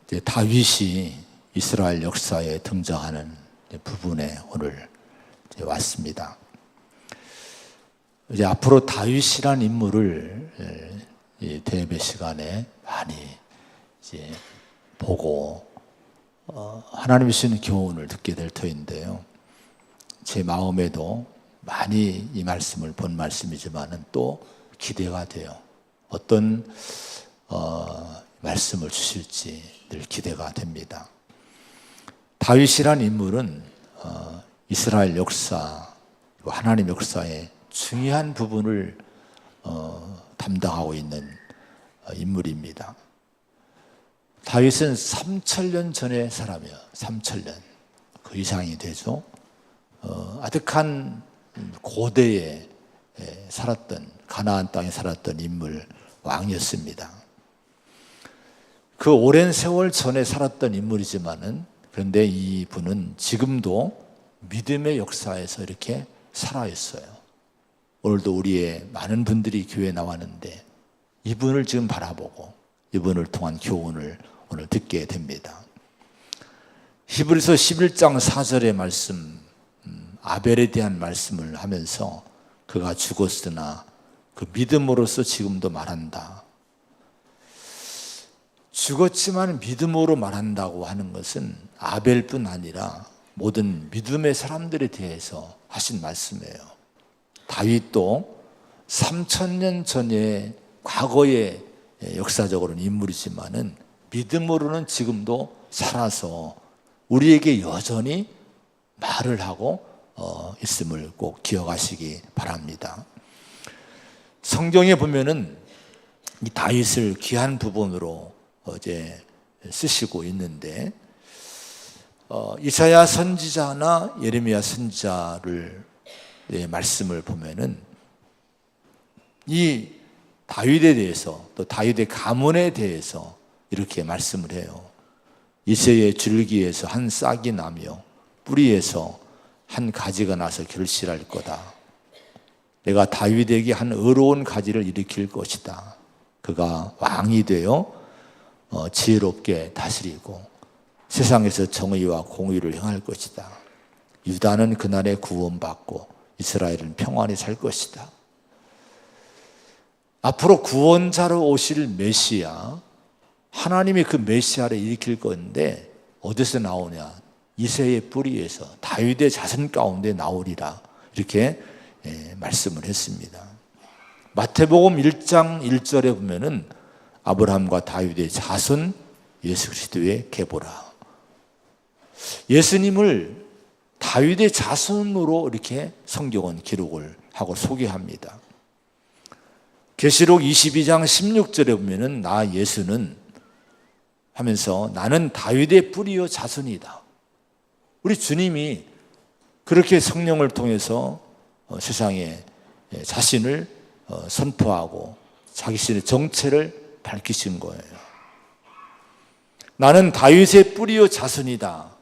이제 다윗이 이스라엘 역사에 등장하는 부분에 오늘 이제 왔습니다. 이제 앞으로 다윗이란 인물을 이 대예배 시간에 많이 이제 보고 하나님이 주시는 교훈을 듣게 될 터인데요. 제 마음에도 많이 이 말씀을 본 말씀이지만은 또 기대가 돼요. 어떤 말씀을 주실지 늘 기대가 됩니다. 다윗이란 인물은 이스라엘 역사, 하나님 역사의 중요한 부분을 담당하고 있는 인물입니다. 다윗은 3000년 전의 사람이에요. 3000년 그 이상이 되죠. 아득한 고대에 살았던, 가나안 땅에 살았던 인물, 왕이었습니다. 그 오랜 세월 전에 살았던 인물이지만은, 그런데 이분은 지금도 믿음의 역사에서 이렇게 살아있어요. 오늘도 우리의 많은 분들이 교회에 나왔는데 이분을 지금 바라보고 이분을 통한 교훈을 오늘 듣게 됩니다. 히브리서 11장 4절의 말씀, 아벨에 대한 말씀을 하면서 그가 죽었으나 그 믿음으로써 지금도 말한다. 죽었지만 믿음으로 말한다고 하는 것은 아벨뿐 아니라 모든 믿음의 사람들에 대해서 하신 말씀이에요. 다윗도 3000년 전에 과거의 역사적으로는 인물이지만은 믿음으로는 지금도 살아서 우리에게 여전히 말을 하고 있음을 꼭 기억하시기 바랍니다. 성경에 보면은 이 다윗을 귀한 부분으로 이제 쓰시고 있는데, 이사야 선지자나 예레미야 선지자를 말씀을 보면은 이 다윗에 대해서, 또 다윗의 가문에 대해서 이렇게 말씀을 해요. 이새의 줄기에서 한 싹이 나며 뿌리에서 한 가지가 나서 결실할 거다. 내가 다윗에게 한 의로운 가지를 일으킬 것이다. 그가 왕이 되어 지혜롭게 다스리고 세상에서 정의와 공의를 행할 것이다. 유다는 그날에 구원받고 이스라엘은 평안히 살 것이다. 앞으로 구원자로 오실 메시아, 하나님이 그 메시아를 일으킬 건데 어디서 나오냐? 이새의 뿌리에서 다윗의 자손 가운데 나오리라, 이렇게 말씀을 했습니다. 마태복음 1장 1절에 보면은 아브라함과 다윗의 자손 예수 그리스도의 계보라. 예수님을 다윗의 자손으로 이렇게 성경은 기록을 하고 소개합니다. 계시록 22장 16절에 보면은 나 예수는 하면서 나는 다윗의 뿌리요 자손이다. 우리 주님이 그렇게 성령을 통해서 세상에 자신을 선포하고 자기 신의 정체를 밝히신 거예요. 나는 다윗의 뿌리요 자손이다.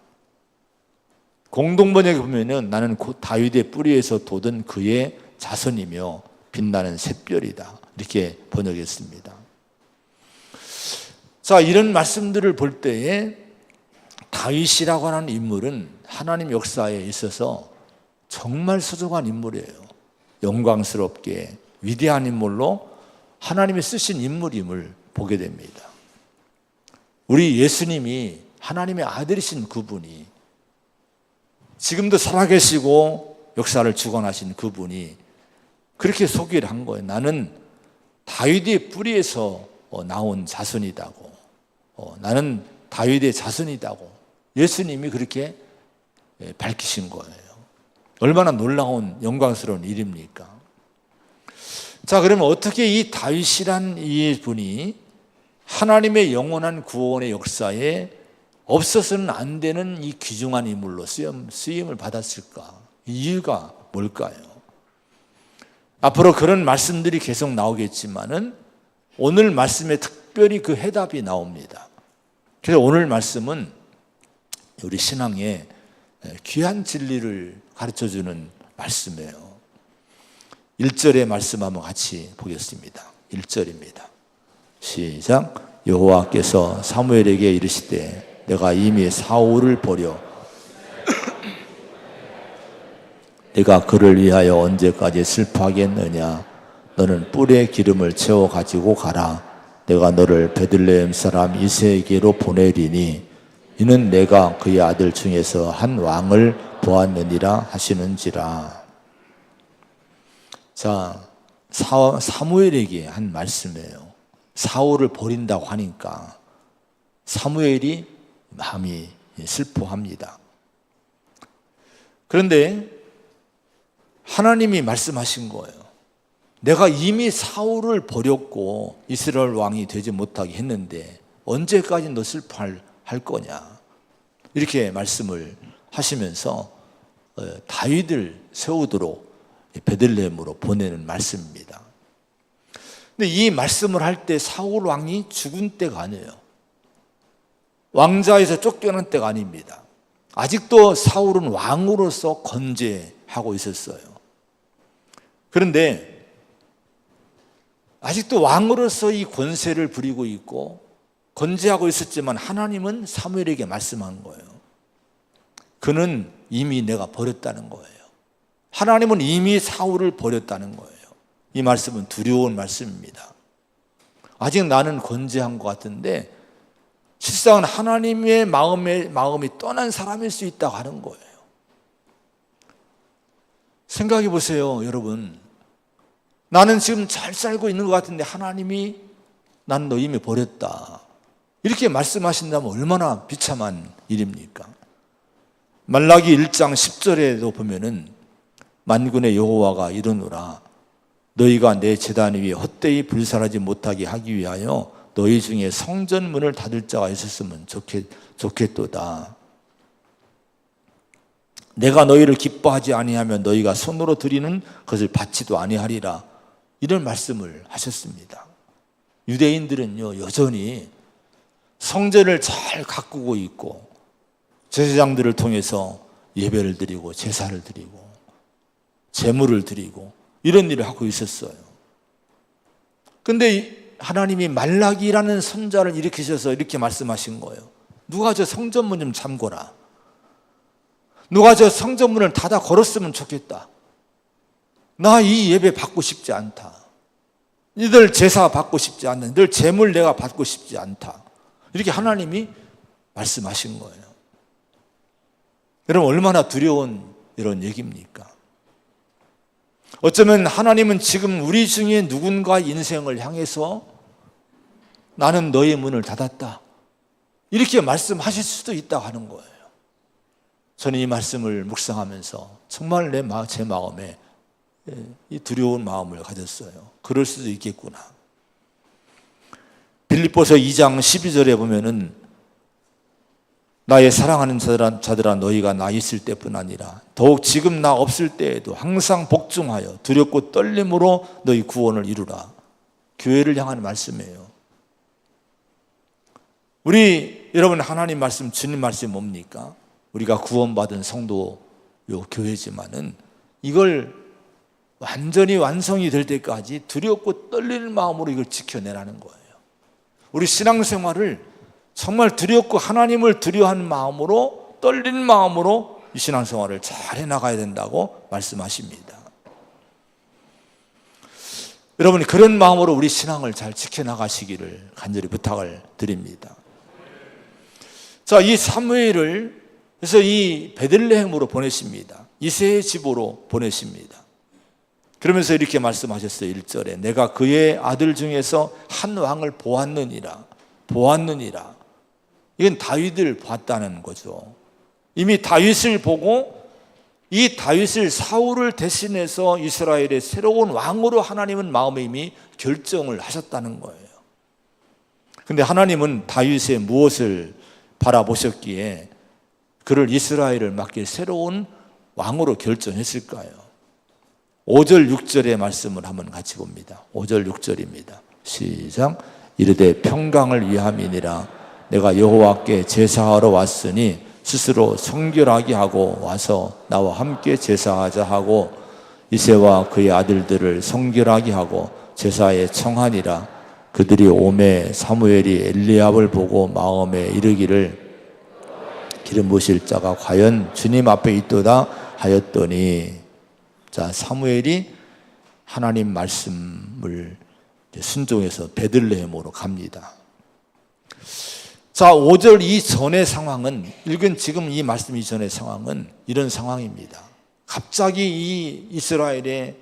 공동번역에 보면은 나는 곧 다윗의 뿌리에서 돋은 그의 자손이며 빛나는 샛별이다, 이렇게 번역했습니다. 자, 이런 말씀들을 볼 때에 다윗이라고 하는 인물은 하나님 역사에 있어서 정말 소중한 인물이에요. 영광스럽게 위대한 인물로 하나님이 쓰신 인물임을 보게 됩니다. 우리 예수님이 하나님의 아들이신 그분이, 지금도 살아계시고 역사를 주관하신 그분이 그렇게 소개를 한 거예요. 나는 다윗의 뿌리에서 나온 자손이다고, 나는 다윗의 자손이다고 예수님이 그렇게 밝히신 거예요. 얼마나 놀라운 영광스러운 일입니까? 자, 그러면 어떻게 이 다윗이란 이 분이 하나님의 영원한 구원의 역사에 없어서는 안 되는 이 귀중한 인물로 쓰임을 받았을까? 이유가 뭘까요? 앞으로 그런 말씀들이 계속 나오겠지만은 오늘 말씀에 특별히 그 해답이 나옵니다. 그래서 오늘 말씀은 우리 신앙의 귀한 진리를 가르쳐주는 말씀이에요. 1절의 말씀 한번 같이 보겠습니다. 1절입니다. 시작. 여호와께서 사무엘에게 이르시되 내가 이미 사울을 버려 내가 그를 위하여 언제까지 슬퍼하겠느냐. 너는 뿔에 기름을 채워 가지고 가라. 내가 너를 베들레헴 사람 이새에게로 보내리니 이는 내가 그의 아들 중에서 한 왕을 보았느니라 하시는지라. 자, 사무엘에게 한 말씀이에요. 사울을 버린다고 하니까 사무엘이 마음이 슬퍼합니다. 그런데 하나님이 말씀하신 거예요. 내가 이미 사울을 버렸고 이스라엘 왕이 되지 못하게 했는데 언제까지 너 슬퍼할 거냐. 이렇게 말씀을 하시면서 다윗을 세우도록 베들레헴으로 보내는 말씀입니다. 근데 이 말씀을 할 때 사울 왕이 죽은 때가 아니에요. 왕자에서 쫓겨난 때가 아닙니다. 아직도 사울은 왕으로서 건재하고 있었어요. 그런데 아직도 왕으로서 이 권세를 부리고 있고 건재하고 있었지만 하나님은 사무엘에게 말씀한 거예요. 그는 이미 내가 버렸다는 거예요. 하나님은 이미 사울을 버렸다는 거예요. 이 말씀은 두려운 말씀입니다. 아직 나는 건재한 것 같은데 실상은 하나님의 마음이 떠난 사람일 수 있다고 하는 거예요. 생각해 보세요, 여러분. 나는 지금 잘 살고 있는 것 같은데 하나님이 난 너 이미 버렸다. 이렇게 말씀하신다면 얼마나 비참한 일입니까? 말라기 1장 10절에도 보면은 만군의 여호와가 이르노라 너희가 내 제단 위에 헛되이 불살하지 못하게 하기 위하여 너희 중에 성전 문을 닫을 자가 있었으면 좋겠도다. 내가 너희를 기뻐하지 아니하면 너희가 손으로 드리는 것을 받지도 아니하리라. 이런 말씀을 하셨습니다. 유대인들은요 여전히 성전을 잘 가꾸고 있고 제사장들을 통해서 예배를 드리고 제사를 드리고 제물을 드리고 이런 일을 하고 있었어요. 그런데 하나님이 말라기라는 선자를 일으키셔서 이렇게 말씀하신 거예요. 누가 저 성전문 좀 잠궈라. 누가 저 성전문을 닫아 걸었으면 좋겠다. 나 이 예배 받고 싶지 않다. 너희들 제사 받고 싶지 않다. 너희들 제물 내가 받고 싶지 않다. 이렇게 하나님이 말씀하신 거예요. 여러분 얼마나 두려운 이런 얘기입니까? 어쩌면 하나님은 지금 우리 중에 누군가 인생을 향해서 나는 너의 문을 닫았다. 이렇게 말씀하실 수도 있다고 하는 거예요. 저는 이 말씀을 묵상하면서 정말 제 마음에 이 두려운 마음을 가졌어요. 그럴 수도 있겠구나. 빌립보서 2장 12절에 보면은 나의 사랑하는 자들아 너희가 나 있을 때뿐 아니라 더욱 지금 나 없을 때에도 항상 복종하여 두렵고 떨림으로 너희 구원을 이루라. 교회를 향한 말씀이에요. 우리 여러분 하나님 말씀 주님 말씀이 뭡니까? 우리가 구원받은 성도 교회지만은 이걸 완전히 완성이 될 때까지 두렵고 떨리는 마음으로 이걸 지켜내라는 거예요. 우리 신앙생활을 정말 두렵고 하나님을 두려워하는 마음으로 떨리는 마음으로 이 신앙생활을 잘 해나가야 된다고 말씀하십니다. 여러분이 그런 마음으로 우리 신앙을 잘 지켜나가시기를 간절히 부탁을 드립니다. 자, 이 사무엘을 그래서 이 베들레헴으로 보내십니다. 이새의 집으로 보내십니다. 그러면서 이렇게 말씀하셨어요. 1절에 내가 그의 아들 중에서 한 왕을 보았느니라. 이건 다윗을 봤다는 거죠. 이미 다윗을 보고 이 다윗을 사울을 대신해서 이스라엘의 새로운 왕으로 하나님은 마음에 이미 결정을 하셨다는 거예요. 그런데 하나님은 다윗의 무엇을 바라보셨기에 그를 이스라엘을 맡길 새로운 왕으로 결정했을까요? 5절 6절의 말씀을 한번 같이 봅니다. 5절 6절입니다. 시작. 이르되 평강을 위함이니라. 내가 여호와께 제사하러 왔으니 스스로 성결하게 하고 와서 나와 함께 제사하자 하고 이새와 그의 아들들을 성결하게 하고 제사에 청하니라. 그들이 오매 사무엘이 엘리압을 보고 마음에 이르기를 기름 부으실 자가 과연 주님 앞에 있도다 하였더니, 자, 사무엘이 하나님 말씀을 순종해서 베들레헴으로 갑니다. 자, 5절 이전의 상황은, 읽은 지금 이 말씀 이전의 상황은 이런 상황입니다. 갑자기 이 이스라엘의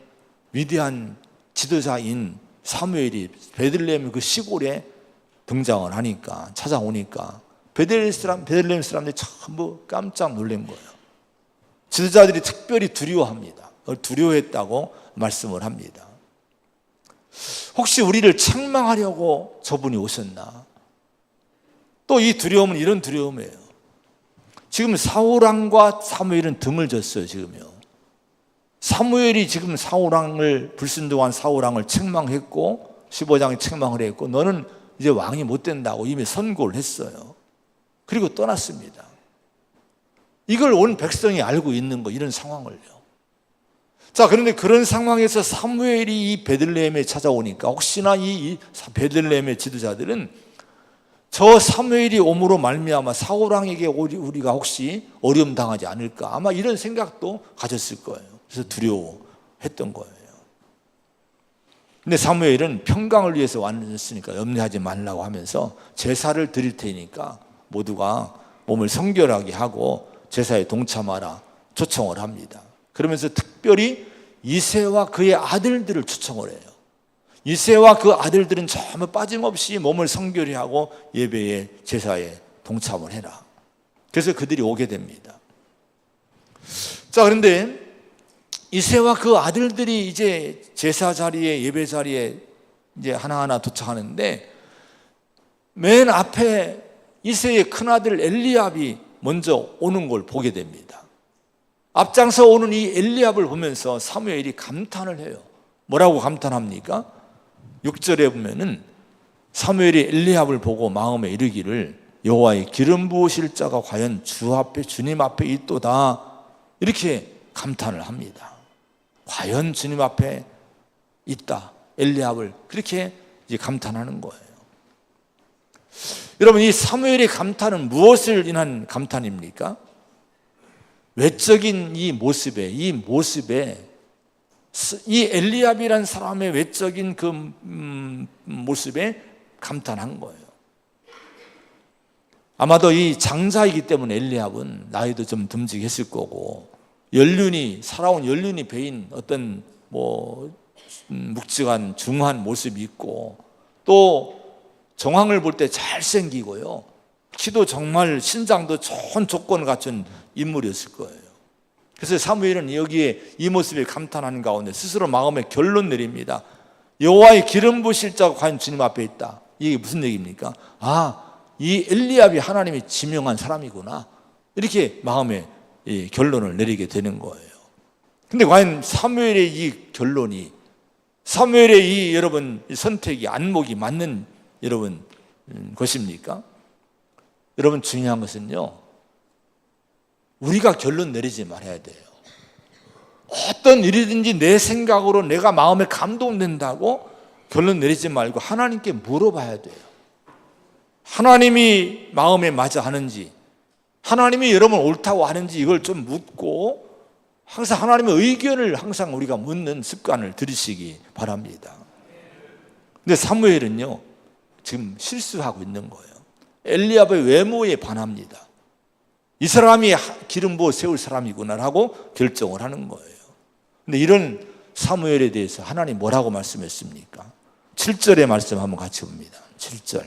위대한 지도자인 사무엘이 베들레헴 그 시골에 등장을 하니까, 찾아오니까 베들레헴 사람들이 전부 깜짝 놀란 거예요. 지도자들이 특별히 두려워합니다. 두려워했다고 말씀을 합니다. 혹시 우리를 책망하려고 저분이 오셨나? 또 이 두려움은 이런 두려움이에요. 지금 사울왕과 사무엘은 등을 졌어요. 지금요. 사무엘이 지금 사울왕을, 불순종한 사울왕을 책망했고 15장에 책망을 했고, 너는 이제 왕이 못 된다고 이미 선고를 했어요. 그리고 떠났습니다. 이걸 온 백성이 알고 있는 거, 이런 상황을요. 자, 그런데 그런 상황에서 사무엘이 이 베들레헴에 찾아오니까 혹시나 이 베들레헴의 지도자들은 저 사무엘이 옴으로 말미암아 사울왕에게 우리가 혹시 어려움 당하지 않을까, 아마 이런 생각도 가졌을 거예요. 그래서 두려워했던 거예요. 근데 사무엘은 평강을 위해서 왔으니까 염려하지 말라고 하면서 제사를 드릴 테니까 모두가 몸을 성결하게 하고 제사에 동참하라 초청을 합니다. 그러면서 특별히 이새와 그의 아들들을 초청을 해요. 이새와 그 아들들은 전부 빠짐없이 몸을 성결히 하고 예배에, 제사에 동참을 해라. 그래서 그들이 오게 됩니다. 자, 그런데 이새와 그 아들들이 이제 제사 자리에, 예배 자리에 이제 하나하나 도착하는데, 맨 앞에 이새의 큰아들 엘리압이 먼저 오는 걸 보게 됩니다. 앞장서 오는 이 엘리압을 보면서 사무엘이 감탄을 해요. 뭐라고 감탄합니까? 6절에 보면은 사무엘이 엘리압을 보고 마음에 이르기를 여호와의 기름 부으실 자가 과연 주님 앞에 있도다, 이렇게 감탄을 합니다. 과연 주님 앞에 있다, 엘리압을 그렇게 이제 감탄하는 거예요. 여러분, 이 사무엘의 감탄은 무엇을 인한 감탄입니까? 외적인 이 모습에 이 엘리압이라는 사람의 외적인 그 모습에 감탄한 거예요. 아마도 이 장자이기 때문에 엘리압은 나이도 좀 듬직했을 거고, 살아온 연륜이 배인 어떤 묵직한 중한 모습이 있고, 또 정황을 볼 때 잘생기고요, 키도 정말 신장도 좋은 조건을 갖춘 인물이었을 거예요. 그래서 사무엘은 여기에 이 모습에 감탄하는 가운데 스스로 마음에 결론 내립니다. 여호와의 기름 부으실 자가 과연 주님 앞에 있다. 이게 무슨 얘기입니까? 아, 이 엘리압이 하나님이 지명한 사람이구나, 이렇게 마음에 결론을 내리게 되는 거예요. 근데 과연 사무엘의 이 결론이, 사무엘의 이 여러분 선택이, 안목이 맞는 여러분 것입니까? 여러분, 중요한 것은요, 우리가 결론 내리지 말아야 돼요. 어떤 일이든지 내 생각으로 내가 마음에 감동된다고 결론 내리지 말고 하나님께 물어봐야 돼요. 하나님이 마음에 맞아 하는지, 하나님이 여러분 옳다고 하는지, 이걸 좀 묻고 항상 하나님의 의견을 항상 우리가 묻는 습관을 들이시기 바랍니다. 근데 사무엘은요, 지금 실수하고 있는 거예요. 엘리압의 외모에 반합니다. 이 사람이 기름 부어 세울 사람이구나 하고 결정을 하는 거예요. 근데 이런 사무엘에 대해서 하나님 뭐라고 말씀했습니까? 7절의 말씀 한번 같이 봅니다. 7절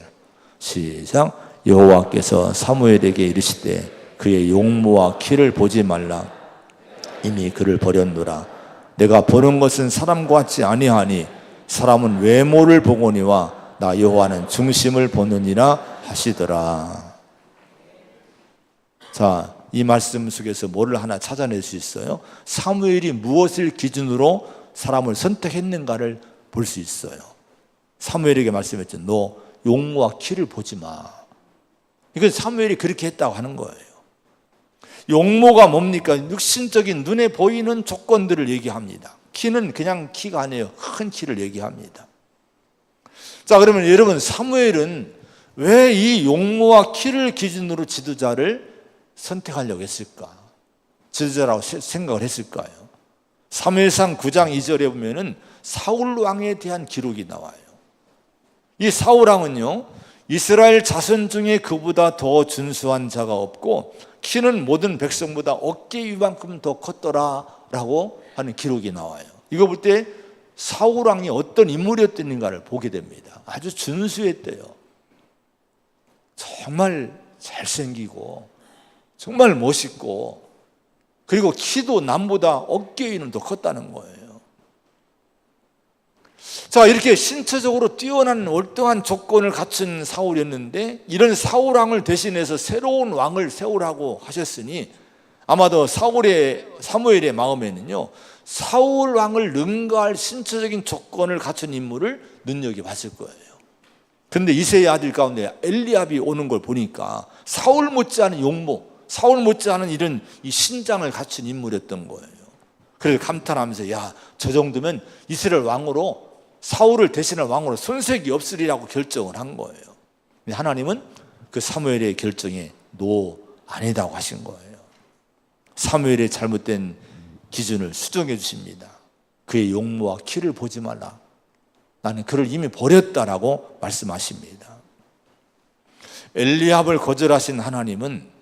시작. 여호와께서 사무엘에게 이르시되 그의 용모와 키를 보지 말라. 이미 그를 버렸노라. 내가 보는 것은 사람과 같지 아니하니 사람은 외모를 보거니와 나 여호와는 중심을 보느니라 하시더라. 자, 이 말씀 속에서 뭐를 하나 찾아낼 수 있어요? 사무엘이 무엇을 기준으로 사람을 선택했는가를 볼 수 있어요. 사무엘에게 말씀했죠. 너 용모와 키를 보지 마. 이건 사무엘이 그렇게 했다고 하는 거예요. 용모가 뭡니까? 육신적인 눈에 보이는 조건들을 얘기합니다. 키는 그냥 키가 아니에요. 큰 키를 얘기합니다. 자, 그러면 여러분, 사무엘은 왜 이 용모와 키를 기준으로 지도자를 선택하려고 했을까? 지도자라고 생각을 했을까요? 사무엘상 9장 2절에 보면은 사울 왕에 대한 기록이 나와요. 이 사울 왕은요, 이스라엘 자손 중에 그보다 더 준수한 자가 없고 키는 모든 백성보다 어깨 위만큼 더 컸더라라고 하는 기록이 나와요. 이거 볼 때 사울 왕이 어떤 인물이었는가를 보게 됩니다. 아주 준수했대요. 정말 잘생기고 정말 멋있고, 그리고 키도 남보다 어깨 위는 더 컸다는 거예요. 자, 이렇게 신체적으로 뛰어난 월등한 조건을 갖춘 사울이었는데, 이런 사울 왕을 대신해서 새로운 왕을 세우라고 하셨으니 아마도 사무엘의 마음에는요, 사울 왕을 능가할 신체적인 조건을 갖춘 인물을 눈여겨봤을 거예요. 그런데 이새의 아들 가운데 엘리압이 오는 걸 보니까 사울 못지않은 용모, 사울 못지않은 이런 이 신장을 갖춘 인물이었던 거예요. 그래서 감탄하면서, 야, 저 정도면 이스라엘 왕으로, 사울을 대신할 왕으로 손색이 없으리라고 결정을 한 거예요. 근데 하나님은 그 사무엘의 결정에 노, 아니다고 하신 거예요. 사무엘의 잘못된 기준을 수정해 주십니다. 그의 용모와 키를 보지 말라, 나는 그를 이미 버렸다라고 말씀하십니다. 엘리압을 거절하신 하나님은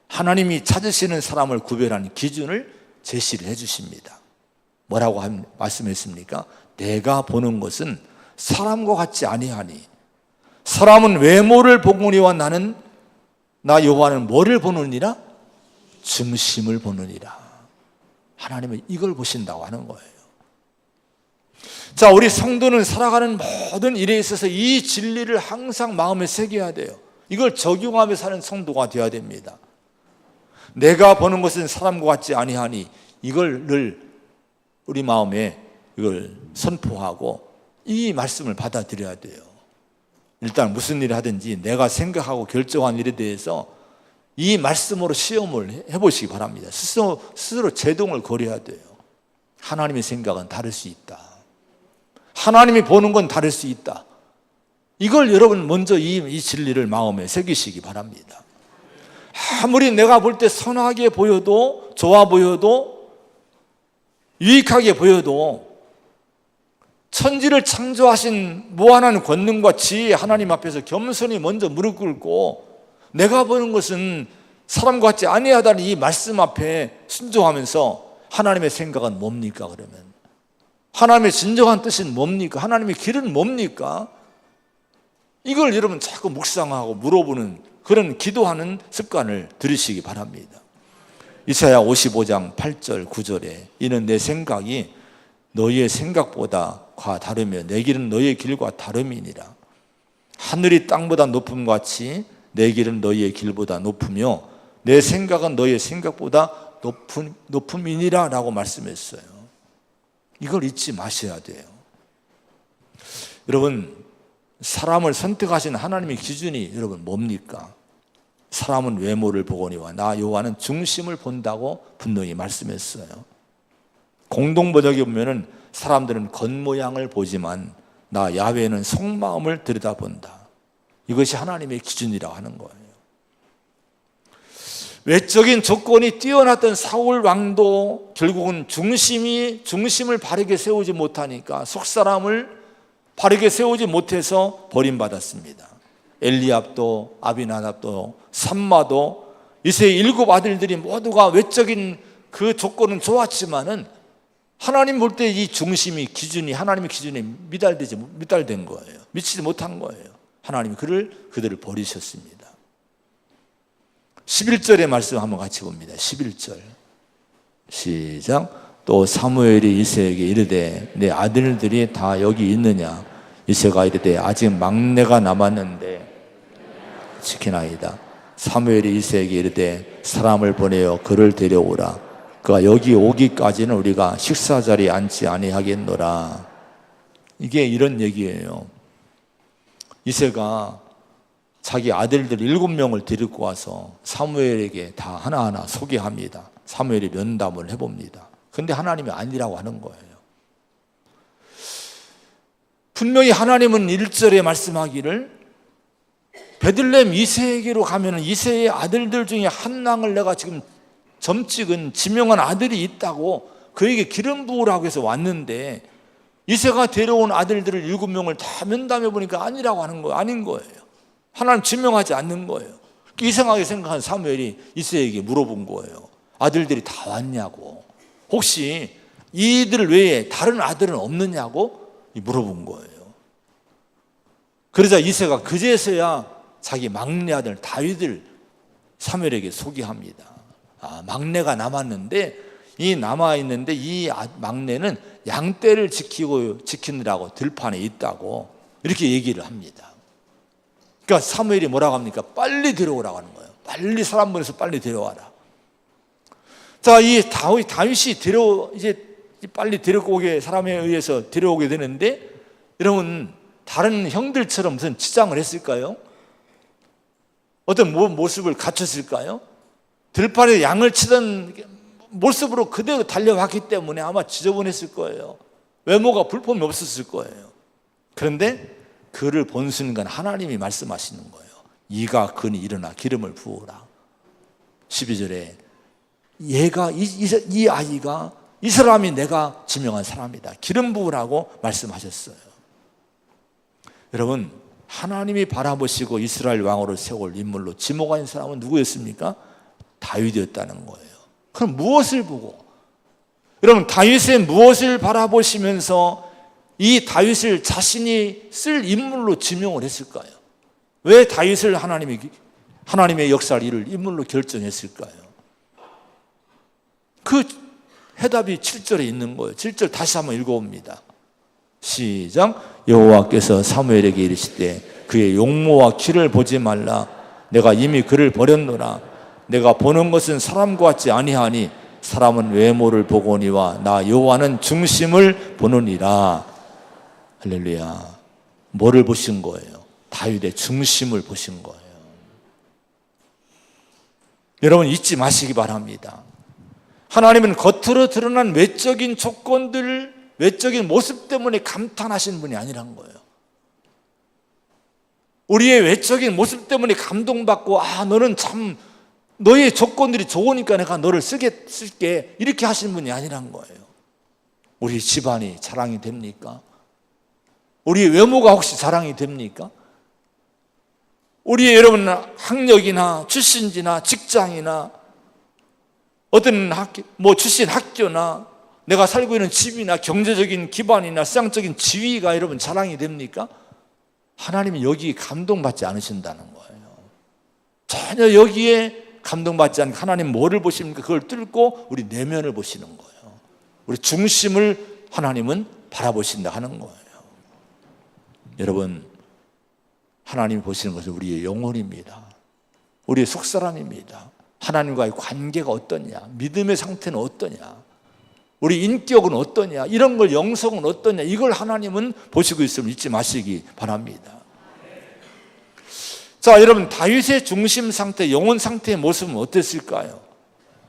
하나님이 찾으시는 사람을 구별하는 기준을 제시를 해 주십니다. 뭐라고 말씀했습니까? 내가 보는 것은 사람과 같지 아니하니, 사람은 외모를 보거니와 나 여호와는 뭐를 보느니라? 중심을 보느니라. 하나님은 이걸 보신다고 하는 거예요. 자, 우리 성도는 살아가는 모든 일에 있어서 이 진리를 항상 마음에 새겨야 돼요. 이걸 적용하며 사는 성도가 되어야 됩니다. 내가 보는 것은 사람과 같지 아니하니, 이걸 늘 우리 마음에 이걸 선포하고 이 말씀을 받아들여야 돼요. 일단 무슨 일을 하든지 내가 생각하고 결정한 일에 대해서 이 말씀으로 시험을 해보시기 바랍니다. 스스로 제동을 걸어야 돼요. 하나님의 생각은 다를 수 있다. 하나님이 보는 건 다를 수 있다. 이걸 여러분 먼저 이 진리를 마음에 새기시기 바랍니다. 아무리 내가 볼 때 선하게 보여도, 좋아 보여도, 유익하게 보여도, 천지를 창조하신 무한한 권능과 지혜 하나님 앞에서 겸손히 먼저 무릎 꿇고 내가 보는 것은 사람과 같지 아니하다는 이 말씀 앞에 순종하면서, 하나님의 생각은 뭡니까? 그러면 하나님의 진정한 뜻은 뭡니까? 하나님의 길은 뭡니까? 이걸 여러분 자꾸 묵상하고 물어보는 그런 기도하는 습관을 들이시기 바랍니다. 이사야 55장 8절 9절에 이는 내 생각이 너희의 생각보다 다르며 내 길은 너희의 길과 다름이니라. 하늘이 땅보다 높음 같이 내 길은 너희의 길보다 높으며 내 생각은 너희의 생각보다 높음이니라 라고 말씀했어요. 이걸 잊지 마셔야 돼요. 여러분, 사람을 선택하신 하나님의 기준이 여러분 뭡니까? 사람은 외모를 보거니와 나 여호와는 중심을 본다고 분명히 말씀했어요. 공동번역에 보면은 사람들은 겉모양을 보지만 나 야훼는 속마음을 들여다본다. 이것이 하나님의 기준이라고 하는 거예요. 외적인 조건이 뛰어났던 사울 왕도 결국은 중심을 바르게 세우지 못하니까, 속사람을 바르게 세우지 못해서 버림받았습니다. 엘리압도, 아비나답도, 삼마도, 이새의 7 아들들이 모두가 외적인 그 조건은 좋았지만은 하나님 볼 때 이 중심이, 기준이 하나님의 기준에 미달된 거예요. 미치지 못한 거예요. 하나님이 그들을 버리셨습니다. 11절의 말씀 한번 같이 봅니다. 11절 시작. 또 사무엘이 이새에게 이르되 내 아들들이 다 여기 있느냐? 이새가 이르되 아직 막내가 남았는데 지키나이다. 사무엘이 이새에게 이르되 사람을 보내어 그를 데려오라. 그가 여기 오기까지는 우리가 식사 자리에 앉지 아니하겠노라. 이게 이런 얘기예요. 이새가 자기 아들들 7명을 데리고 와서 사무엘에게 다 하나하나 소개합니다. 사무엘이 면담을 해봅니다. 근데 하나님이 아니라고 하는 거예요. 분명히 하나님은 1절에 말씀하기를 베들레헴 이새에게로 가면 이새의 아들들 중에 한 낭을 내가 지금 점찍은 지명한 아들이 있다고 그에게 기름 부으라고 해서 왔는데 이새가 데려온 아들들을 7명을 다 면담해 보니까 아니라고 하는 거예요. 아닌 거예요. 하나님 지명하지 않는 거예요. 이상하게 생각한 사무엘이 이새에게 물어본 거예요. 아들들이 다 왔냐고, 혹시 이들 외에 다른 아들은 없느냐고 물어본 거예요. 그러자 이새가 그제서야 자기 막내 아들 다윗을 사무엘에게 소개합니다. 막내가 남았는데 이 남아있는데 이 막내는 양떼를 지키느라고 들판에 있다고 이렇게 얘기를 합니다. 그러니까 사무엘이 뭐라고 합니까? 빨리 데려오라고 하는 거예요. 빨리 사람 보내서 빨리 데려와라. 자, 이 다윗이 이제 빨리 데려오게, 사람에 의해서 데려오게 되는데, 여러분 다른 형들처럼 무슨 치장을 했을까요? 어떤 모습을 갖췄을까요? 들판에 양을 치던 모습으로 그대로 달려왔기 때문에 아마 지저분했을 거예요. 외모가 불품이 없었을 거예요. 그런데 그를 본 순간 하나님이 말씀하시는 거예요. 이가 그니 일어나 기름을 부으라. 12절에 얘가 이 아이가 이 사람이 내가 지명한 사람이다. 기름 부으라고 말씀하셨어요. 여러분, 하나님이 바라보시고 이스라엘 왕으로 세울 인물로 지목한 사람은 누구였습니까? 다윗이었다는 거예요. 그럼 무엇을 보고, 여러분 다윗의 무엇을 바라보시면서 이 다윗을 자신이 쓸 인물로 지명을 했을까요? 왜 다윗을 하나님의 역사를 이룰 인물로 결정했을까요? 그 해답이 7절에 있는 거예요. 7절 다시 한번 읽어봅니다. 시작. 여호와께서 사무엘에게 이르시되 그의 용모와 키를 보지 말라. 내가 이미 그를 버렸노라. 내가 보는 것은 사람과 같지 아니하니 사람은 외모를 보거니와 나 여호와는 중심을 보느니라. 할렐루야. 뭐를 보신 거예요? 다윗의 중심을 보신 거예요. 여러분 잊지 마시기 바랍니다. 하나님은 겉으로 드러난 외적인 조건들, 외적인 모습 때문에 감탄하시는 분이 아니란 거예요. 우리의 외적인 모습 때문에 감동받고, 너는 참 너의 조건들이 좋으니까 내가 너를 쓸게 이렇게 하시는 분이 아니란 거예요. 우리 집안이 자랑이 됩니까? 우리의 외모가 혹시 자랑이 됩니까? 우리의 여러분 학력이나 출신지나 직장이나 어떤 출신 학교나 내가 살고 있는 집이나 경제적인 기반이나 세상적인 지위가 여러분 자랑이 됩니까? 하나님은 여기에 감동받지 않으신다는 거예요. 전혀 여기에 감동받지 않고 하나님 뭐를 보십니까? 그걸 뚫고 우리 내면을 보시는 거예요. 우리 중심을 하나님은 바라보신다 하는 거예요. 여러분, 하나님이 보시는 것은 우리의 영혼입니다. 우리의 속사람입니다. 하나님과의 관계가 어떠냐, 믿음의 상태는 어떠냐, 우리 인격은 어떠냐, 이런 걸, 영성은 어떠냐, 이걸 하나님은 보시고 있음을 잊지 마시기 바랍니다. 자, 여러분 다윗의 중심 상태, 영혼 상태의 모습은 어땠을까요?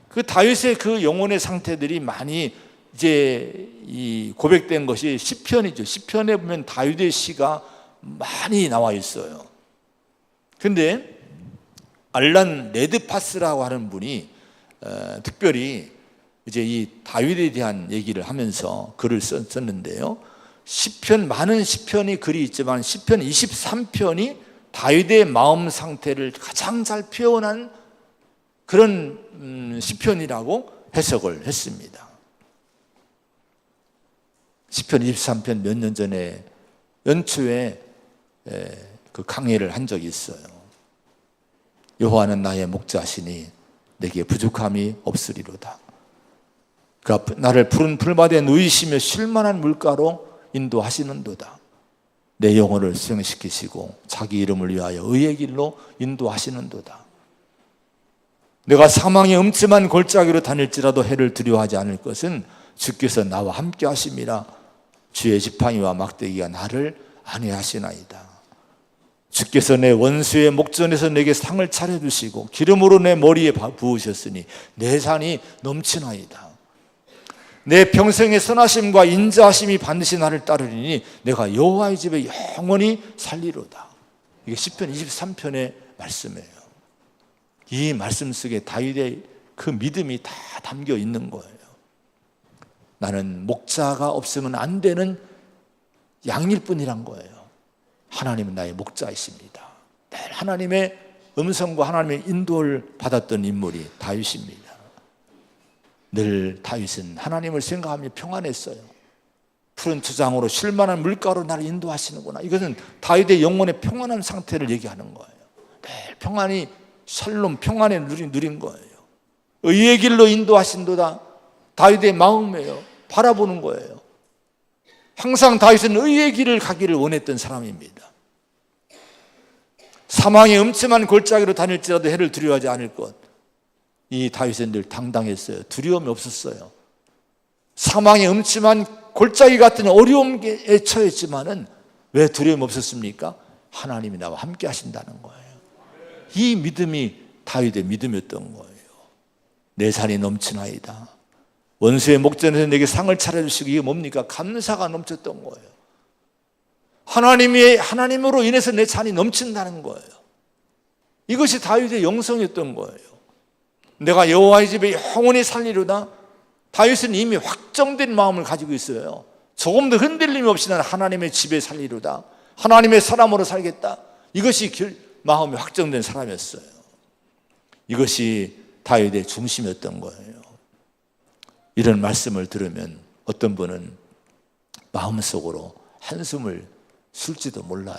그 다윗의 그 영혼의 상태들이 많이 이제 이 고백된 것이 시편이죠. 시편에 보면 다윗의 시가 많이 나와 있어요. 근데 알란 레드파스라고 하는 분이 특별히 이제 이 다윗에 대한 얘기를 하면서 글을 썼는데요. 시편, 많은 시편이 글이 있지만 시편 23편이 다윗의 마음 상태를 가장 잘 표현한 그런 시편이라고 해석을 했습니다. 시편 23편 몇 년 전에 연초에 그 강의를 한 적이 있어요. 여호와는 나의 목자시니 내게 부족함이 없으리로다. 그가 나를 푸른 풀밭에 누이시며 쉴만한 물가로 인도하시는도다. 내 영혼을 수용시키시고 자기 이름을 위하여 의의 길로 인도하시는도다. 내가 사망의 음침한 골짜기로 다닐지라도 해를 두려워하지 않을 것은 주께서 나와 함께 하심이라. 주의 지팡이와 막대기가 나를 안위하시나이다. 주께서 내 원수의 목전에서 내게 상을 차려주시고 기름으로 내 머리에 부으셨으니 내 산이 넘치나이다. 내 평생의 선하심과 인자하심이 반드시 나를 따르리니 내가 여호와의 집에 영원히 살리로다. 이게 시편 23편의 말씀이에요. 이 말씀 속에 다윗의 그 믿음이 다 담겨 있는 거예요. 나는 목자가 없으면 안 되는 양일 뿐이란 거예요. 하나님은 나의 목자이십니다. 늘 하나님의 음성과 하나님의 인도를 받았던 인물이 다윗입니다. 늘 다윗은 하나님을 생각하며 평안했어요. 푸른 투장으로 쉴만한 물가로 나를 인도하시는구나. 이것은 다윗의 영혼의 평안한 상태를 얘기하는 거예요. 늘 평안이 샬롬 평안을 누린 거예요. 의의 길로 인도하신도다. 다윗의 마음이에요. 바라보는 거예요. 항상 다윗은 의의 길을 가기를 원했던 사람입니다. 사망의 음침한 골짜기로 다닐지라도 해를 두려워하지 않을 것. 이 다윗은 늘 당당했어요. 두려움이 없었어요. 사망의 음침한 골짜기 같은 어려움에 처했지만은 왜 두려움이 없었습니까? 하나님이 나와 함께 하신다는 거예요. 이 믿음이 다윗의 믿음이었던 거예요. 내 산이 넘치나이다. 원수의 목전에서 내게 상을 차려주시고, 이게 뭡니까? 감사가 넘쳤던 거예요. 하나님으로 인해서 내 잔이 넘친다는 거예요. 이것이 다윗의 영성이었던 거예요. 내가 여호와의 집에 영원히 살리로다. 다윗은 이미 확정된 마음을 가지고 있어요. 조금도 흔들림 없이 나는 하나님의 집에 살리로다. 하나님의 사람으로 살겠다. 이것이 마음이 확정된 사람이었어요. 이것이 다윗의 중심이었던 거예요. 이런 말씀을 들으면 어떤 분은 마음속으로 한숨을 쉴지도 몰라요.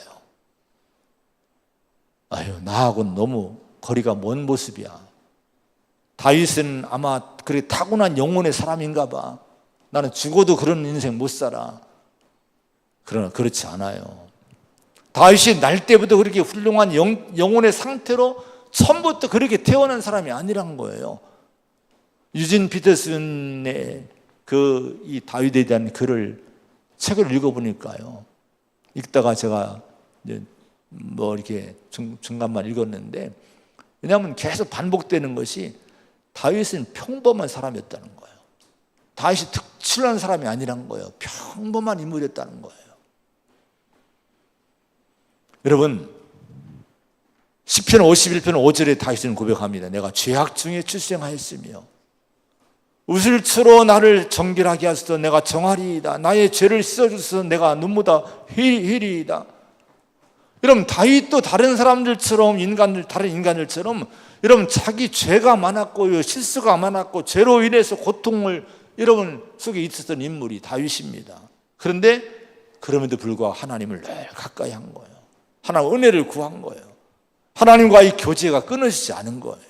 아유, 나하고는 너무 거리가 먼 모습이야. 다윗은 아마 그렇게 타고난 영혼의 사람인가 봐. 나는 죽어도 그런 인생 못 살아. 그러나 그렇지 않아요. 다윗이 날 때부터 그렇게 훌륭한 영혼의 상태로 처음부터 그렇게 태어난 사람이 아니란 거예요. 유진 피터슨의 이 다윗에 대한 책을 읽어보니까요. 읽다가 제가 이렇게 중간만 읽었는데, 왜냐하면 계속 반복되는 것이 다윗은 평범한 사람이었다는 거예요. 다윗이 특출난 사람이 아니란 거예요. 평범한 인물이었다는 거예요. 여러분, 시편 51편 5절에 다윗은 고백합니다. 내가 죄악 중에 출생하였으며 우슬초로 나를 정결하게 하소서. 내가 정하리이다. 나의 죄를 씻어주소서. 내가 눈보다 희리이다. 여러분, 다윗도 다른 사람들처럼 다른 인간들처럼 여러분 자기 죄가 많았고 실수가 많았고 죄로 인해서 고통을 여러분 속에 있었던 인물이 다윗입니다. 그런데 그럼에도 불구하고 하나님을 늘 가까이 한 거예요. 하나님 은혜를 구한 거예요. 하나님과의 교제가 끊어지지 않은 거예요.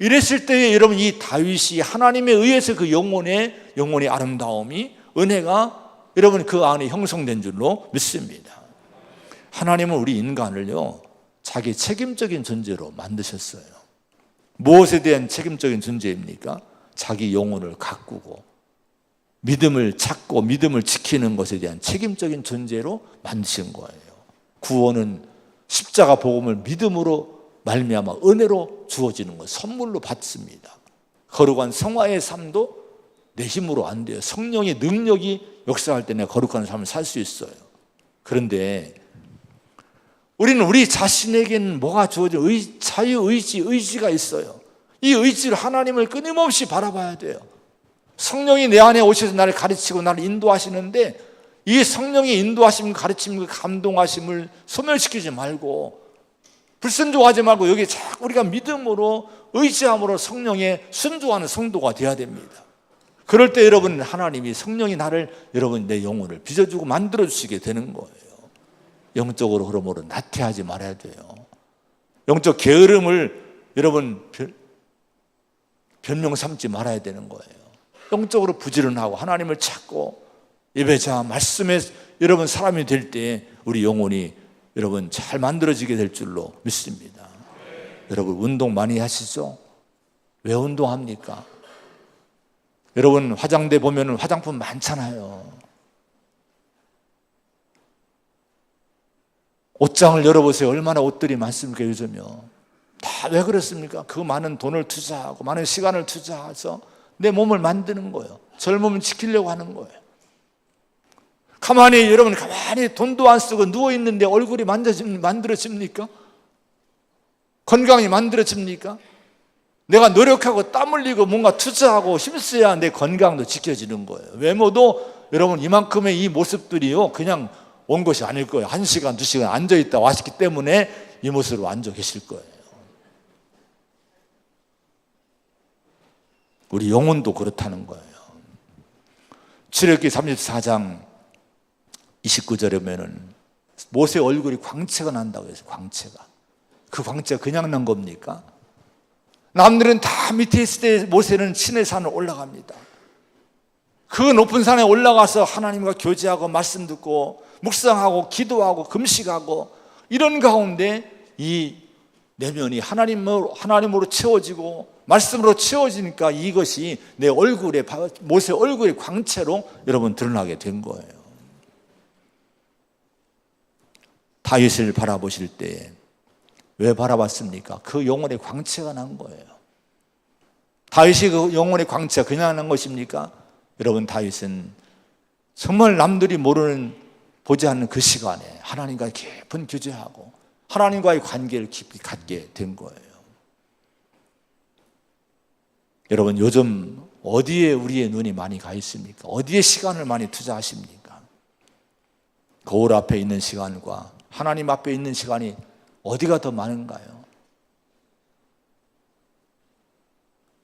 이랬을 때에 여러분 이 다윗이 하나님에 의해서 그 영혼의 아름다움이, 은혜가 여러분 그 안에 형성된 줄로 믿습니다. 하나님은 우리 인간을요 자기 책임적인 존재로 만드셨어요. 무엇에 대한 책임적인 존재입니까? 자기 영혼을 가꾸고 믿음을 찾고 믿음을 지키는 것에 대한 책임적인 존재로 만드신 거예요. 구원은 십자가 복음을 믿음으로 말미암아 은혜로 주어지는 것, 선물로 받습니다. 거룩한 성화의 삶도 내 힘으로 안 돼요. 성령의 능력이 역사할 때 내가 거룩한 삶을 살 수 있어요. 그런데 우리는 우리 자신에게는 뭐가 주어져? 의지가 있어요. 이 의지로 하나님을 끊임없이 바라봐야 돼요. 성령이 내 안에 오셔서 나를 가르치고 나를 인도하시는데, 이 성령의 인도하심, 가르침, 감동하심을 소멸시키지 말고 불순종하지 말고 여기 자꾸 우리가 믿음으로 의지함으로 성령에 순종하는 성도가 되어야 됩니다. 그럴 때 여러분 하나님이 성령이 여러분 내 영혼을 빚어주고 만들어주시게 되는 거예요. 영적으로 그러므로 나태하지 말아야 돼요. 영적 게으름을 여러분 변명 삼지 말아야 되는 거예요. 영적으로 부지런하고 하나님을 찾고 예배자 말씀에 여러분 사람이 될 때 우리 영혼이 여러분 잘 만들어지게 될 줄로 믿습니다. 여러분 운동 많이 하시죠? 왜 운동합니까? 여러분 화장대 보면 화장품 많잖아요. 옷장을 열어보세요. 얼마나 옷들이 많습니까 요즘요. 다 왜 그렇습니까? 그 많은 돈을 투자하고 많은 시간을 투자해서 내 몸을 만드는 거예요. 젊음을 지키려고 하는 거예요. 여러분 가만히 돈도 안 쓰고 누워있는데 얼굴이 만들어집니까? 건강이 만들어집니까? 내가 노력하고 땀 흘리고 뭔가 투자하고 힘써야 내 건강도 지켜지는 거예요. 외모도 여러분 이만큼의 이 모습들이요 그냥 온 것이 아닐 거예요. 1시간, 2시간 앉아있다 왔기 때문에 이 모습으로 앉아 계실 거예요. 우리 영혼도 그렇다는 거예요. 출애굽기 34장 29절에 보면은 모세 얼굴이 광채가 난다고 해서 광채가. 그 광채가 그냥 난 겁니까? 남들은 다 밑에 있을 때 모세는 신의 산을 올라갑니다. 그 높은 산에 올라가서 하나님과 교제하고 말씀 듣고 묵상하고 기도하고 금식하고 이런 가운데 이 내면이 하나님으로 채워지고 말씀으로 채워지니까 이것이 내 얼굴에 모세 얼굴의 광채로 여러분 드러나게 된 거예요. 다윗을 바라보실 때 왜 바라봤습니까? 그 영혼의 광채가 난 거예요. 다윗이 그 영혼의 광채가 그냥 난 것입니까? 여러분 다윗은 정말 남들이 보지 않는 그 시간에 하나님과 깊은 교제하고 하나님과의 관계를 깊이 갖게 된 거예요. 여러분 요즘 어디에 우리의 눈이 많이 가 있습니까? 어디에 시간을 많이 투자하십니까? 거울 앞에 있는 시간과 하나님 앞에 있는 시간이 어디가 더 많은가요?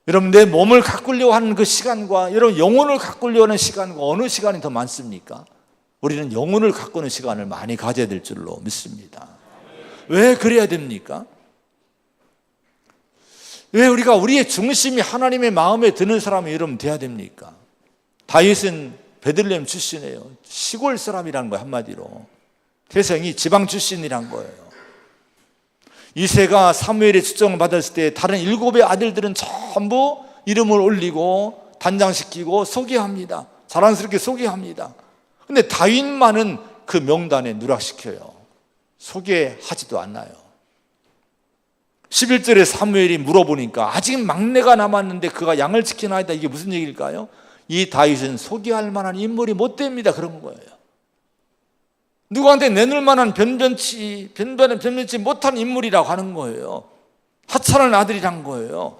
여러분 내 몸을 가꾸려고 하는 그 시간과 여러분 영혼을 가꾸려고 하는 시간과 어느 시간이 더 많습니까? 우리는 영혼을 가꾸는 시간을 많이 가져야 될 줄로 믿습니다. 왜 그래야 됩니까? 왜 우리가 우리의 중심이 하나님의 마음에 드는 사람이 여러분 돼야 됩니까? 다윗은 베들레헴 출신이에요. 시골 사람이라는 거예요. 한마디로 태생이 지방 출신이란 거예요. 이새가 사무엘의 추정을 받았을 때 다른 7의 아들들은 전부 이름을 올리고 단장시키고 소개합니다. 자랑스럽게 소개합니다. 근데 다윗만은 그 명단에 누락시켜요. 소개하지도 않나요? 11절에 사무엘이 물어보니까 아직 막내가 남았는데 그가 양을 지켜나이다. 이게 무슨 얘기일까요? 이 다윗은 소개할 만한 인물이 못 됩니다. 그런 거예요. 누구한테 내놓을 만한 변변치 못한 인물이라고 하는 거예요. 하찮은 아들이란 거예요.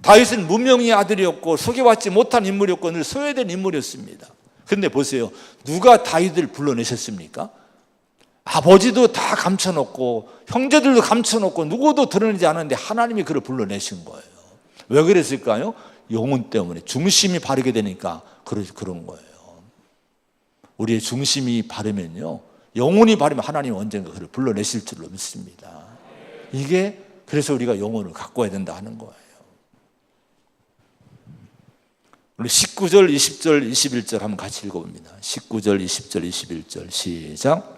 다윗은 무명의 아들이었고 소개받지 못한 인물이었고 늘 소외된 인물이었습니다. 그런데 보세요. 누가 다윗을 불러내셨습니까? 아버지도 다 감춰놓고 형제들도 감춰놓고 누구도 드러내지 않았는데 하나님이 그를 불러내신 거예요. 왜 그랬을까요? 영혼 때문에 중심이 바르게 되니까 그런 거예요. 우리의 중심이 바르면요 영혼이 바르면 하나님 언젠가 그를 불러내실 줄로 믿습니다. 이게 그래서 우리가 영혼을 가꿔야 된다 하는 거예요. 우리 19절, 20절, 21절 한번 같이 읽어봅니다. 19절, 20절, 21절 시작.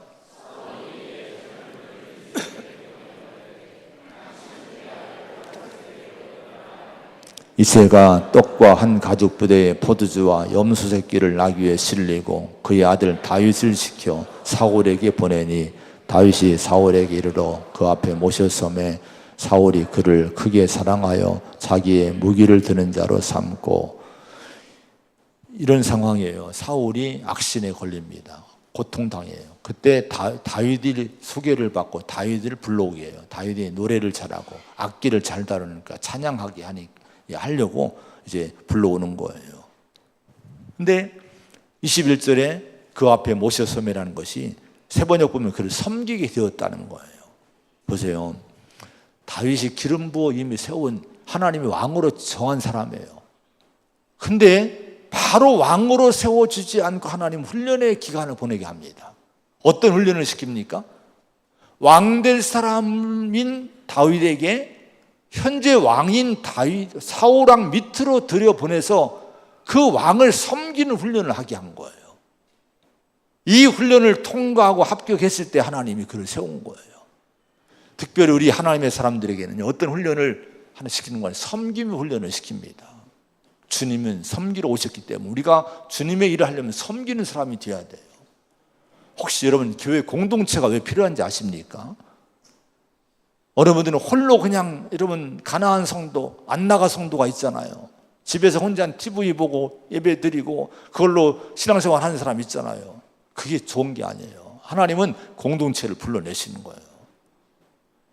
이새가 떡과 한 가죽 부대에 포도주와 염소 새끼를 나귀 위에 실리고 그의 아들 다윗을 시켜 사울에게 보내니 다윗이 사울에게 이르러 그 앞에 모셨음에 사울이 그를 크게 사랑하여 자기의 무기를 드는 자로 삼고. 이런 상황이에요. 사울이 악신에 걸립니다. 고통당해요. 그때 다윗이 소개를 받고 다윗을 불러오게 해요. 다윗이 노래를 잘하고 악기를 잘 다루니까 찬양하게 하려고 이제 불러오는 거예요. 근데 21절에 그 앞에 모셔섬이라는 것이 세번역 보면 그를 섬기게 되었다는 거예요. 보세요. 다윗이 기름 부어 이미 세운 하나님의 왕으로 정한 사람이에요. 근데 바로 왕으로 세워주지 않고 하나님 훈련의 기간을 보내게 합니다. 어떤 훈련을 시킵니까? 왕될 사람인 다윗에게 현재 왕인 사울왕 밑으로 들여보내서 그 왕을 섬기는 훈련을 하게 한 거예요. 이 훈련을 통과하고 합격했을 때 하나님이 그를 세운 거예요. 특별히 우리 하나님의 사람들에게는 어떤 훈련을 하나 시키는 거예요? 섬김의 훈련을 시킵니다. 주님은 섬기러 오셨기 때문에 우리가 주님의 일을 하려면 섬기는 사람이 되어야 돼요. 혹시 여러분 교회 공동체가 왜 필요한지 아십니까? 어느 분들은 홀로 그냥 여러분 가나안 성도, 안나가 성도가 있잖아요. 집에서 혼자 TV 보고 예배 드리고 그걸로 신앙생활 하는 사람 있잖아요. 그게 좋은 게 아니에요. 하나님은 공동체를 불러내시는 거예요.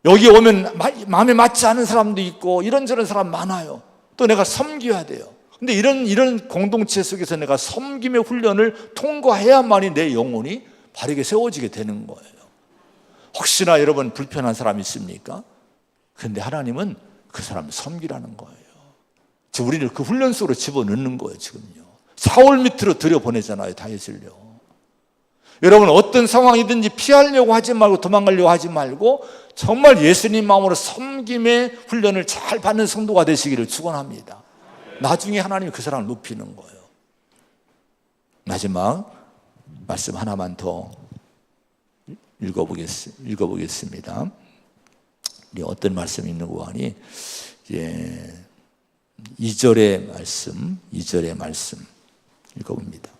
여기 오면 마음에 맞지 않은 사람도 있고 이런저런 사람 많아요. 또 내가 섬겨야 돼요. 근데 이런 공동체 속에서 내가 섬김의 훈련을 통과해야만이 내 영혼이 바르게 세워지게 되는 거예요. 혹시나 여러분 불편한 사람 있습니까? 그런데 하나님은 그 사람을 섬기라는 거예요. 우리를 그 훈련 속으로 집어넣는 거예요. 지금요. 사울 밑으로 들여보내잖아요. 다윗을요. 여러분 어떤 상황이든지 피하려고 하지 말고 도망가려고 하지 말고 정말 예수님 마음으로 섬김의 훈련을 잘 받는 성도가 되시기를 축원합니다. 나중에 하나님이 그 사람을 높이는 거예요. 마지막 말씀 하나만 더 읽어보겠습니다. 우리 어떤 말씀이 있는 거 아니? 2절의 말씀 읽어봅니다.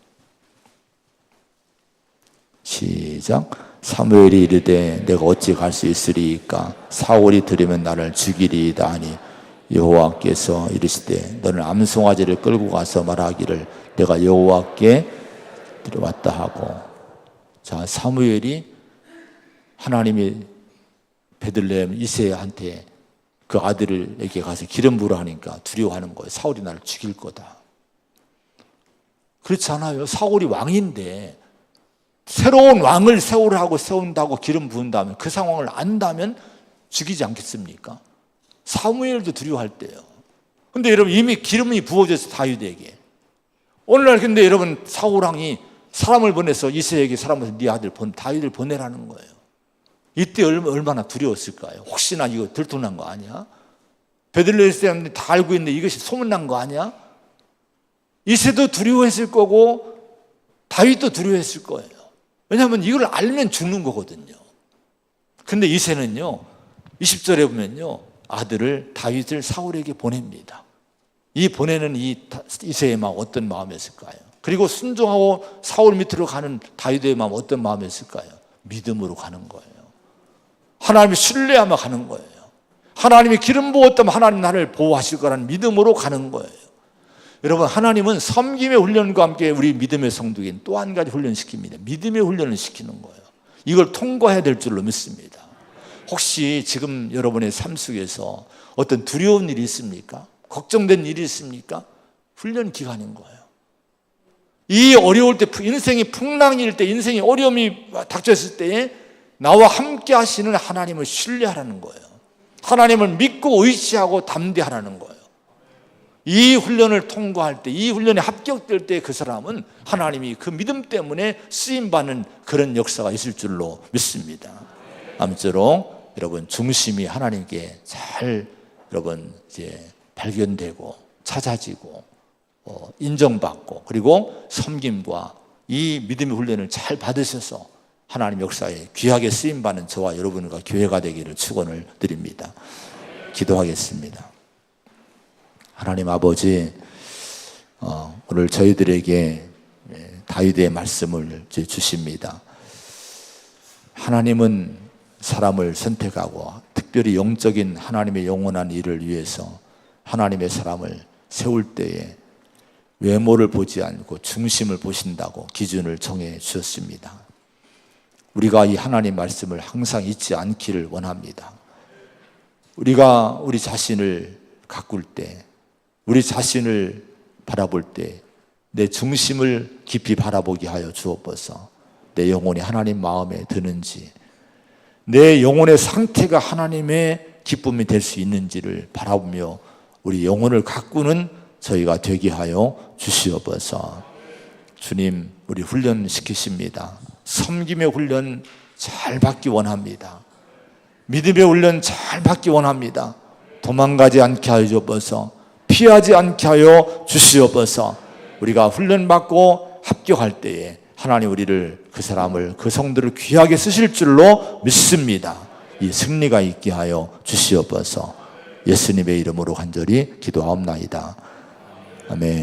시작. 사무엘이 이르되 내가 어찌 갈 수 있으리이까? 사울이 들으면 나를 죽이리이다 하니 여호와께서 이르시되 너는 암송아지를 끌고 가서 말하기를 내가 여호와께 들어왔다 하고. 자, 사무엘이 하나님이 베들레헴 이새한테 그 아들에게 가서 기름 부으라 하니까 두려워하는 거예요. 사울이 나를 죽일 거다. 그렇지 않아요? 사울이 왕인데 새로운 왕을 세우라고 세운다고 기름 부은다면 그 상황을 안다면 죽이지 않겠습니까? 사무엘도 두려워할 때요. 근데 여러분 이미 기름이 부어져서 다윗에게. 오늘날 근데 여러분 사울 왕이 사람을 보내서 이새에게 사람을 네 아들 다윗을 보내라는 거예요. 이때 얼마나 두려웠을까요? 혹시나 이거 들통난 거 아니야? 베들레헴 사람들이 다 알고 있는데 이것이 소문난 거 아니야? 이새도 두려워했을 거고 다윗도 두려워했을 거예요. 왜냐하면 이걸 알면 죽는 거거든요. 근데 이새는요 20절에 보면요 아들을 다윗을 사울에게 보냅니다. 이 보내는 이새의 마음 어떤 마음이었을까요? 그리고 순종하고 사울 밑으로 가는 다윗의 마음 어떤 마음이었을까요? 믿음으로 가는 거예요. 하나님이 신뢰하며 가는 거예요. 하나님이 기름 부었다면 하나님 나를 보호하실 거라는 믿음으로 가는 거예요. 여러분 하나님은 섬김의 훈련과 함께 우리 믿음의 성도인 또 한 가지 훈련시킵니다. 믿음의 훈련을 시키는 거예요. 이걸 통과해야 될 줄로 믿습니다. 혹시 지금 여러분의 삶 속에서 어떤 두려운 일이 있습니까? 걱정된 일이 있습니까? 훈련 기간인 거예요. 이 어려울 때 인생이 풍랑일 때 인생이 어려움이 닥쳤을 때에 나와 함께 하시는 하나님을 신뢰하라는 거예요. 하나님을 믿고 의지하고 담대하라는 거예요. 이 훈련을 통과할 때, 이 훈련에 합격될 때 그 사람은 하나님이 그 믿음 때문에 쓰임받는 그런 역사가 있을 줄로 믿습니다. 아무쪼록 여러분 중심이 하나님께 잘 여러분 이제 발견되고 찾아지고 인정받고 그리고 섬김과 이 믿음의 훈련을 잘 받으셔서 하나님 역사에 귀하게 쓰임받는 저와 여러분과 교회가 되기를 축원을 드립니다. 기도하겠습니다. 하나님 아버지, 오늘 저희들에게 다윗의 말씀을 주십니다. 하나님은 사람을 선택하고 특별히 영적인 하나님의 영원한 일을 위해서 하나님의 사람을 세울 때에 외모를 보지 않고 중심을 보신다고 기준을 정해 주셨습니다. 우리가 이 하나님 말씀을 항상 잊지 않기를 원합니다. 우리가 우리 자신을 가꿀 때, 우리 자신을 바라볼 때 내 중심을 깊이 바라보게 하여 주옵소서. 내 영혼이 하나님 마음에 드는지, 내 영혼의 상태가 하나님의 기쁨이 될 수 있는지를 바라보며 우리 영혼을 가꾸는 저희가 되게 하여 주시옵소서. 주님, 우리 훈련시키십니다. 섬김의 훈련 잘 받기 원합니다. 믿음의 훈련 잘 받기 원합니다. 도망가지 않게 하여 주옵소서. 피하지 않게 하여 주시옵소서. 우리가 훈련받고 합격할 때에 하나님 우리를 그 사람을 그 성도를 귀하게 쓰실 줄로 믿습니다. 이 승리가 있게 하여 주시옵소서. 예수님의 이름으로 간절히 기도하옵나이다. 아멘.